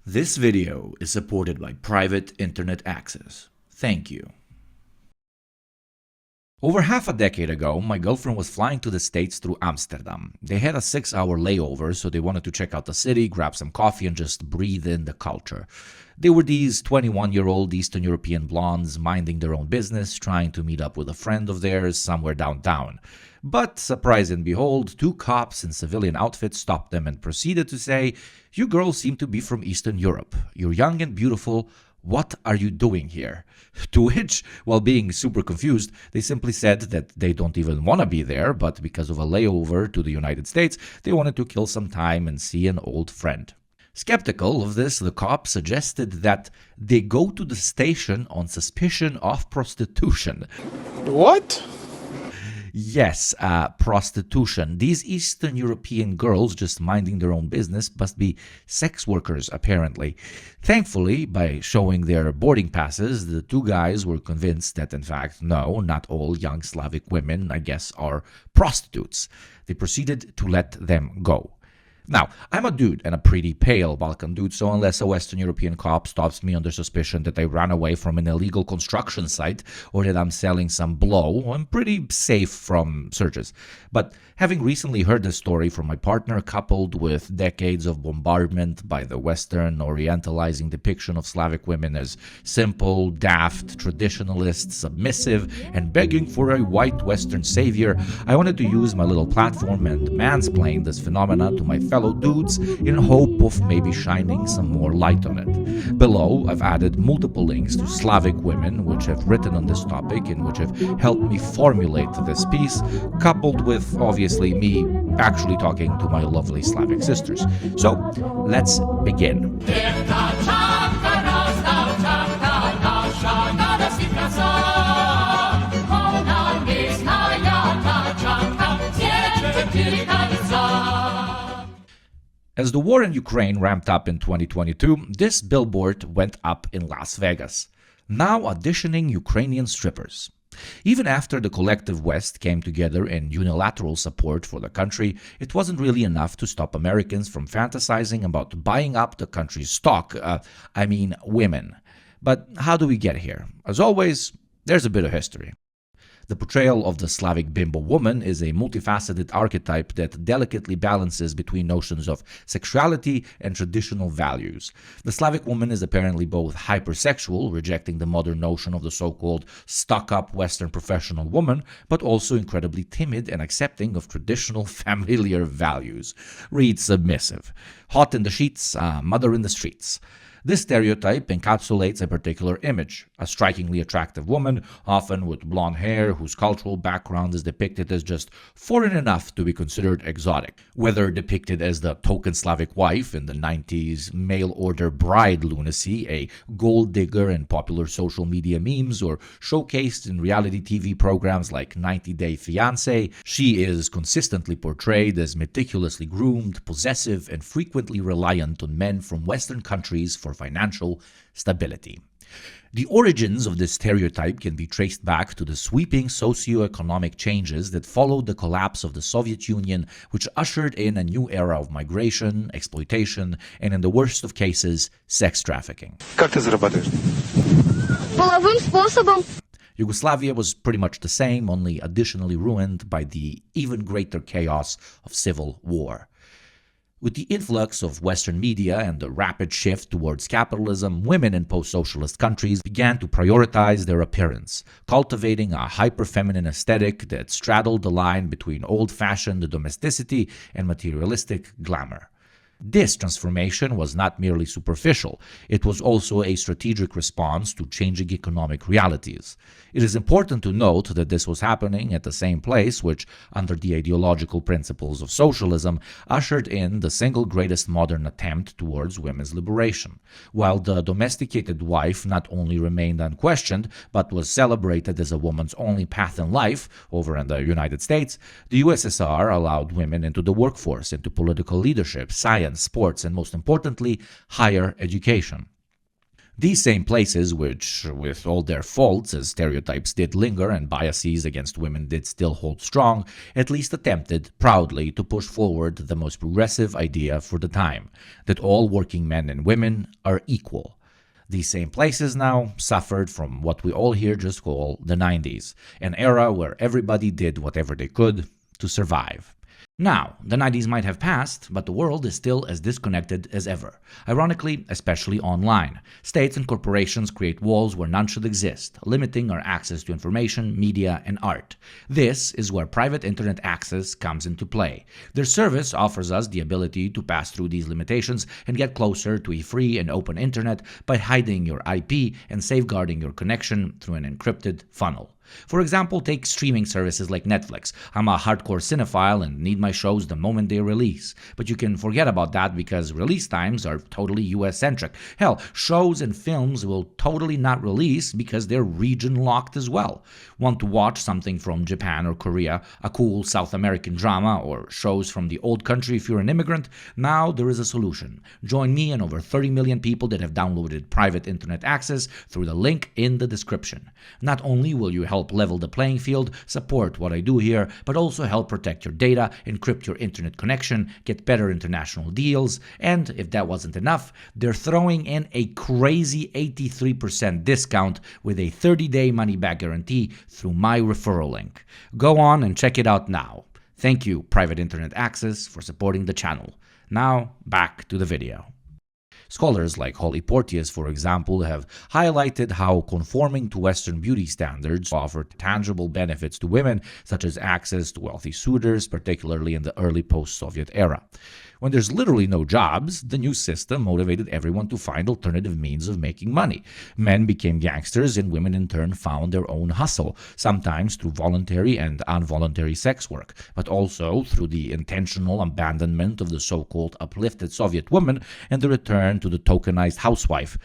This video is supported by private internet access. Thank you. Over half a decade ago, my girlfriend was flying to the States through Amsterdam. They had a 6-hour layover, so they wanted to check out the city, grab some coffee, and just breathe in the culture. They were these 21-year-old Eastern European blondes minding their own business, trying to meet up with a friend of theirs somewhere downtown. But, surprise and behold, 2 cops in civilian outfits stopped them and proceeded to say, "You girls seem to be from Eastern Europe. You're young and beautiful. What are you doing here?" To which, while being super confused, they simply said that they don't even want to be there, but because of a layover to the United States, they wanted to kill some time and see an old friend. Skeptical of this, the cop suggested that they go to the station on suspicion of prostitution. What? Yes, prostitution. These Eastern European girls just minding their own business must be sex workers, apparently. Thankfully, by showing their boarding passes, the 2 guys were convinced that, in fact, no, not all young Slavic women, I guess, are prostitutes. They proceeded to let them go. Now, I'm a dude and a pretty pale Balkan dude, so unless a Western European cop stops me under suspicion that I ran away from an illegal construction site or that I'm selling some blow, I'm pretty safe from searches. But having recently heard this story from my partner, coupled with decades of bombardment by the Western orientalizing depiction of Slavic women as simple, daft, traditionalist, submissive, and begging for a white Western savior, I wanted to use my little platform and mansplain this phenomena to my fellow dudes in hope of maybe shining some more light on it. Below, I've added multiple links to Slavic women which have written on this topic and which have helped me formulate this piece, coupled with, obviously, me actually talking to my lovely Slavic sisters. So, let's begin. As the war in Ukraine ramped up in 2022, this billboard went up in Las Vegas, now auditioning Ukrainian strippers. Even after the collective West came together in unilateral support for the country, it wasn't really enough to stop Americans from fantasizing about buying up the country's stock, women. But how do we get here? As always, there's a bit of history. The portrayal of the Slavic Bimbo woman is a multifaceted archetype that delicately balances between notions of sexuality and traditional values. The Slavic woman is apparently both hypersexual, rejecting the modern notion of the so-called stuck-up Western professional woman, but also incredibly timid and accepting of traditional familiar values. Read submissive. Hot in the sheets, mother in the streets. This stereotype encapsulates a particular image, a strikingly attractive woman, often with blonde hair, whose cultural background is depicted as just foreign enough to be considered exotic. Whether depicted as the token Slavic wife in the 90s mail-order bride lunacy, a gold digger in popular social media memes, or showcased in reality TV programs like 90 Day Fiancé, she is consistently portrayed as meticulously groomed, possessive, and frequently reliant on men from Western countries for financial stability. The origins of this stereotype can be traced back to the sweeping socio-economic changes that followed the collapse of the Soviet Union, which ushered in a new era of migration, exploitation, and in the worst of cases, sex trafficking. Как ты зарабатываешь? Половым способом. Yugoslavia was pretty much the same, only additionally ruined by the even greater chaos of civil war. With the influx of Western media and the rapid shift towards capitalism, women in post-socialist countries began to prioritize their appearance, cultivating a hyper-feminine aesthetic that straddled the line between old-fashioned domesticity and materialistic glamour. This transformation was not merely superficial, it was also a strategic response to changing economic realities. It is important to note that this was happening at the same place which, under the ideological principles of socialism, ushered in the single greatest modern attempt towards women's liberation. While the domesticated wife not only remained unquestioned, but was celebrated as a woman's only path in life, over in the United States, the USSR allowed women into the workforce, into political leadership, science, sports, and most importantly, higher education. These same places, which, with all their faults as stereotypes did linger and biases against women did still hold strong, at least attempted proudly to push forward the most progressive idea for the time, that all working men and women are equal. These same places now suffered from what we all here just call the 90s, an era where everybody did whatever they could to survive. Now, the 90s might have passed, but the world is still as disconnected as ever. Ironically, especially online. States and corporations create walls where none should exist, limiting our access to information, media, and art. This is where private internet access comes into play. Their service offers us the ability to pass through these limitations and get closer to a free and open internet by hiding your IP and safeguarding your connection through an encrypted funnel. For example, take streaming services like Netflix. I'm a hardcore cinephile and need my shows the moment they release. But you can forget about that because release times are totally US-centric. Hell, shows and films will totally not release because they're region-locked as well. Want to watch something from Japan or Korea, a cool South American drama, or shows from the old country if you're an immigrant? Now there is a solution. Join me and over 30 million people that have downloaded private internet access through the link in the description. Not only will you help level the playing field, support what I do here, but also help protect your data, encrypt your internet connection, get better international deals, and if that wasn't enough, they're throwing in a crazy 83% discount with a 30-day money-back guarantee through my referral link. Go on and check it out now. Thank you, Private Internet Access, for supporting the channel. Now, back to the video. Scholars like Holly Porteous, for example, have highlighted how conforming to Western beauty standards offered tangible benefits to women, such as access to wealthy suitors, particularly in the early post-Soviet era. When there's literally no jobs, the new system motivated everyone to find alternative means of making money. Men became gangsters, and women in turn found their own hustle, sometimes through voluntary and involuntary sex work, but also through the intentional abandonment of the so-called uplifted Soviet woman and the return to the tokenized housewife,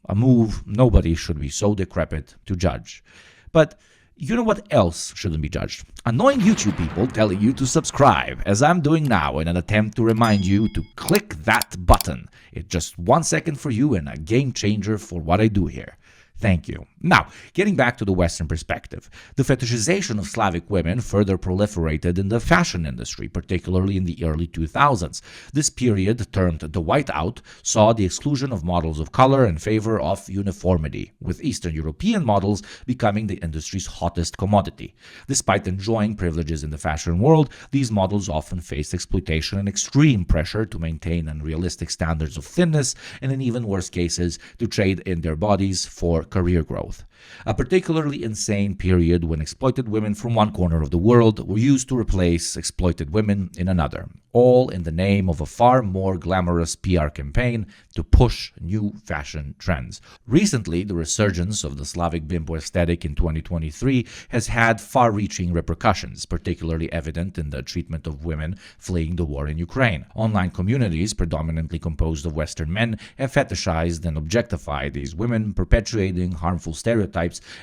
a move nobody should be so decrepit to judge. But you know what else shouldn't be judged? Annoying YouTube people telling you to subscribe, as I'm doing now in an attempt to remind you to click that button. It's just 1 second for you and a game changer for what I do here. Thank you. Now, getting back to the Western perspective, the fetishization of Slavic women further proliferated in the fashion industry, particularly in the early 2000s. This period, termed the whiteout, saw the exclusion of models of color in favor of uniformity, with Eastern European models becoming the industry's hottest commodity. Despite enjoying privileges in the fashion world, these models often faced exploitation and extreme pressure to maintain unrealistic standards of thinness, and in even worse cases, to trade in their bodies for career growth. A particularly insane period when exploited women from one corner of the world were used to replace exploited women in another, all in the name of a far more glamorous PR campaign to push new fashion trends. Recently, the resurgence of the Slavic Bimbo aesthetic in 2023 has had far-reaching repercussions, particularly evident in the treatment of women fleeing the war in Ukraine. Online communities, predominantly composed of Western men, have fetishized and objectified these women, perpetuating harmful stereotypes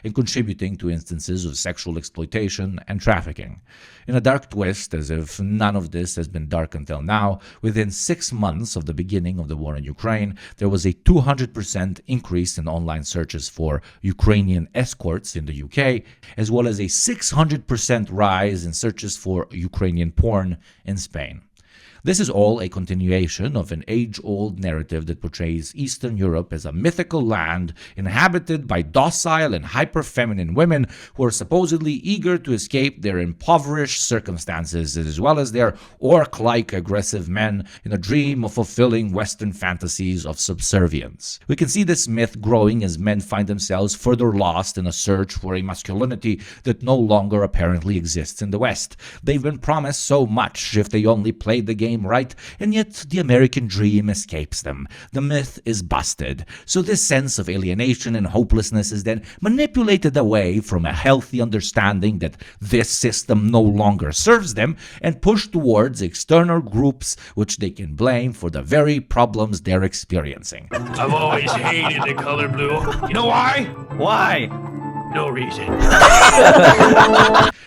and contributing to instances of sexual exploitation and trafficking. In a dark twist, as if none of this has been dark until now, within 6 months of the beginning of the war in Ukraine, there was a 200% increase in online searches for Ukrainian escorts in the UK, as well as a 600% rise in searches for Ukrainian porn in Spain. This is all a continuation of an age-old narrative that portrays Eastern Europe as a mythical land inhabited by docile and hyper-feminine women who are supposedly eager to escape their impoverished circumstances, as well as their orc-like aggressive men in a dream of fulfilling Western fantasies of subservience. We can see this myth growing as men find themselves further lost in a search for a masculinity that no longer apparently exists in the West. They've been promised so much if they only played the game right, and yet the American dream escapes them. The myth is busted. So this sense of alienation and hopelessness is then manipulated away from a healthy understanding that this system no longer serves them and pushed towards external groups which they can blame for the very problems they're experiencing. I've always hated the color blue. You know why? Why? no reason.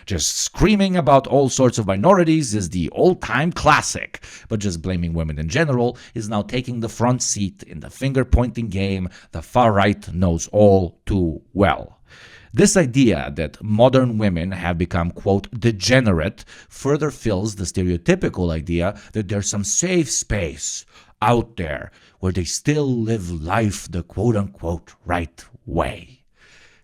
Just screaming about all sorts of minorities is the old-time classic, but just blaming women in general is now taking the front seat in the finger-pointing game the far right knows all too well. This idea that modern women have become, quote, degenerate further fills the stereotypical idea that there's some safe space out there where they still live life the quote-unquote right way,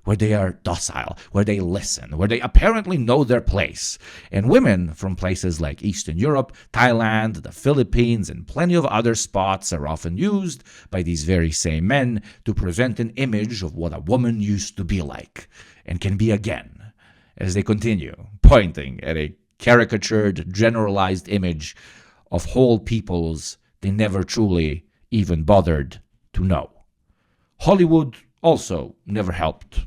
where they are docile, where they listen, where they apparently know their place. And women from places like Eastern Europe, Thailand, the Philippines, and plenty of other spots are often used by these very same men to present an image of what a woman used to be like, and can be again, as they continue pointing at a caricatured, generalized image of whole peoples they never truly even bothered to know. Hollywood also never helped,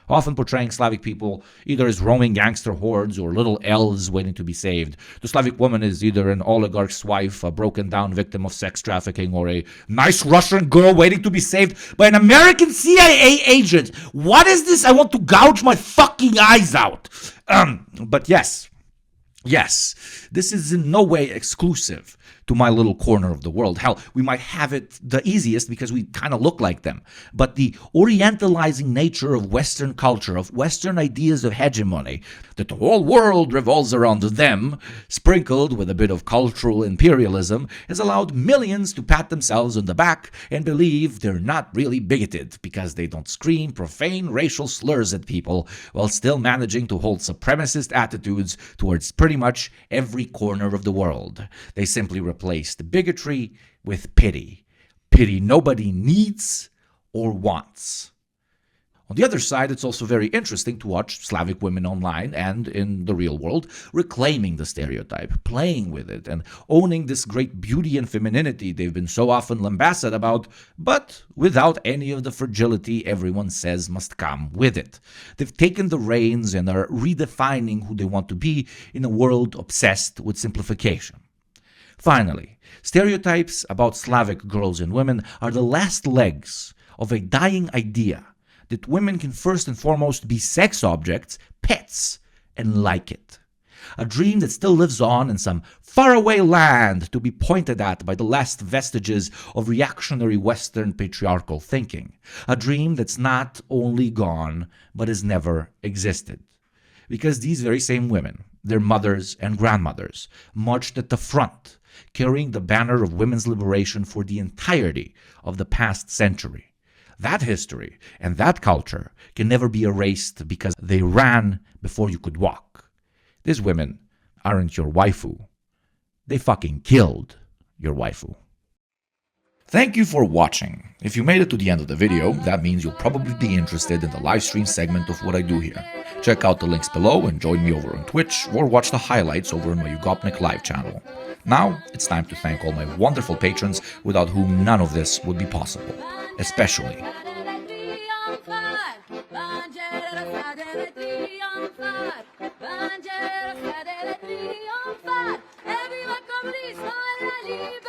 often portraying Slavic people either as roaming gangster hordes or little elves waiting to be saved. The Slavic woman is either an oligarch's wife, a broken-down victim of sex trafficking, or a nice Russian girl waiting to be saved by an American CIA agent. What is this? I want to gouge my fucking eyes out. But yes, this is in no way exclusive to my little corner of the world. Hell, we might have it the easiest because we kind of look like them. But the orientalizing nature of Western culture, of Western ideas of hegemony, that the whole world revolves around them, sprinkled with a bit of cultural imperialism, has allowed millions to pat themselves on the back and believe they're not really bigoted because they don't scream profane racial slurs at people while still managing to hold supremacist attitudes towards pretty much every corner of the world. They simply replaced bigotry with pity. Pity nobody needs or wants. On the other side, it's also very interesting to watch Slavic women online and in the real world reclaiming the stereotype, playing with it, and owning this great beauty and femininity they've been so often lambasted about, but without any of the fragility everyone says must come with it. They've taken the reins and are redefining who they want to be in a world obsessed with simplification. Finally, stereotypes about Slavic girls and women are the last legs of a dying idea that women can first and foremost be sex objects, pets, and like it. A dream that still lives on in some faraway land to be pointed at by the last vestiges of reactionary Western patriarchal thinking. A dream that's not only gone, but has never existed. Because these very same women, their mothers and grandmothers, marched at the front, carrying the banner of women's liberation for the entirety of the past century. That history and that culture can never be erased because they ran before you could walk. These women aren't your waifu. They fucking killed your waifu. Thank you for watching. If you made it to the end of the video, that means you'll probably be interested in the live stream segment of what I do here. Check out the links below and join me over on Twitch, or watch the highlights over on my Ugopnik live channel. Now, it's time to thank all my wonderful patrons without whom none of this would be possible. Especially Evviva il comunismo e la libertà!